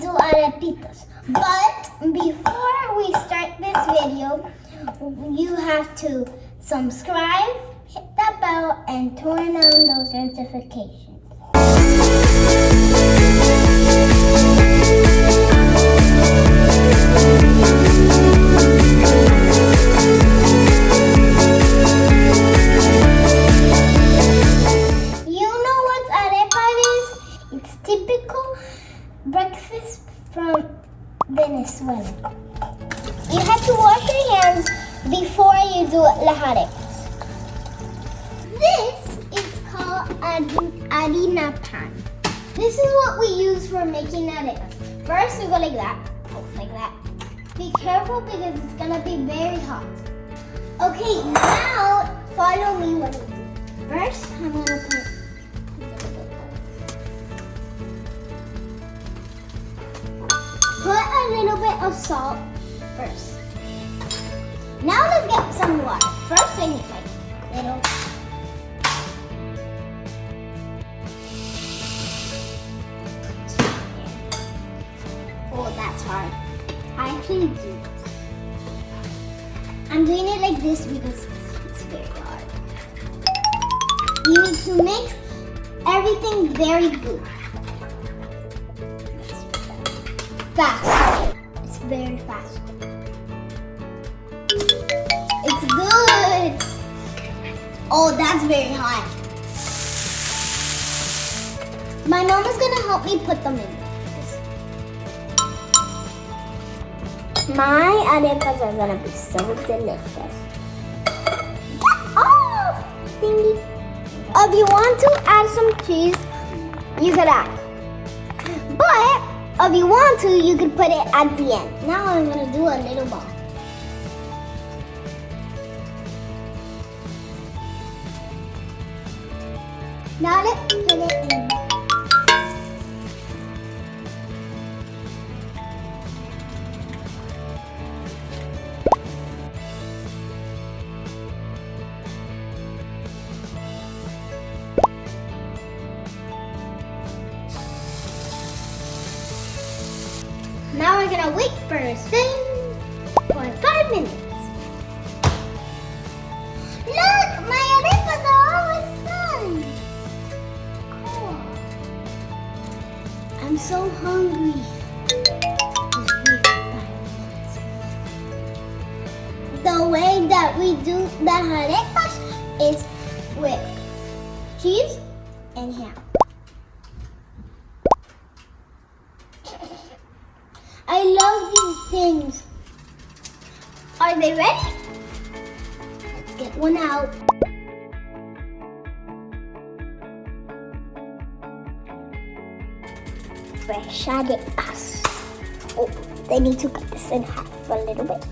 do arepitas. But before we start this video, you have to subscribe, hit that bell, and turn on those notifications. Breakfast from Venezuela. You have to wash your hands before you do las arepas. This is called harina pan. This is what we use for making arepas. First, we go like that. Like that. Be careful because it's gonna be very hot. Okay, now follow me what we do. First, I'm gonna put a little bit of salt first. Now let's get some water. First I need like little. Oh, that's hard. I actually do this. I'm doing it like this because it's very hard. You need to mix everything very good. Fast. It's very fast. It's good. Oh, that's very hot. My mom is gonna help me put them in. My arepas are gonna be so delicious. Get off, thingy. If you want to add some cheese, you could add. But if you want to, you can put it at the end. Now I'm going to do a little ball. Now let's put it in. Now we're gonna wait for a spin for 5 minutes. Look, my arepas are almost done. Cool. I'm so hungry. Just wait for 5 minutes. The way that we do the arepas is with cheese and ham. I love these things. Are they ready? Let's get one out. Fresh arepas. Oh, they need to cut this in half a little bit.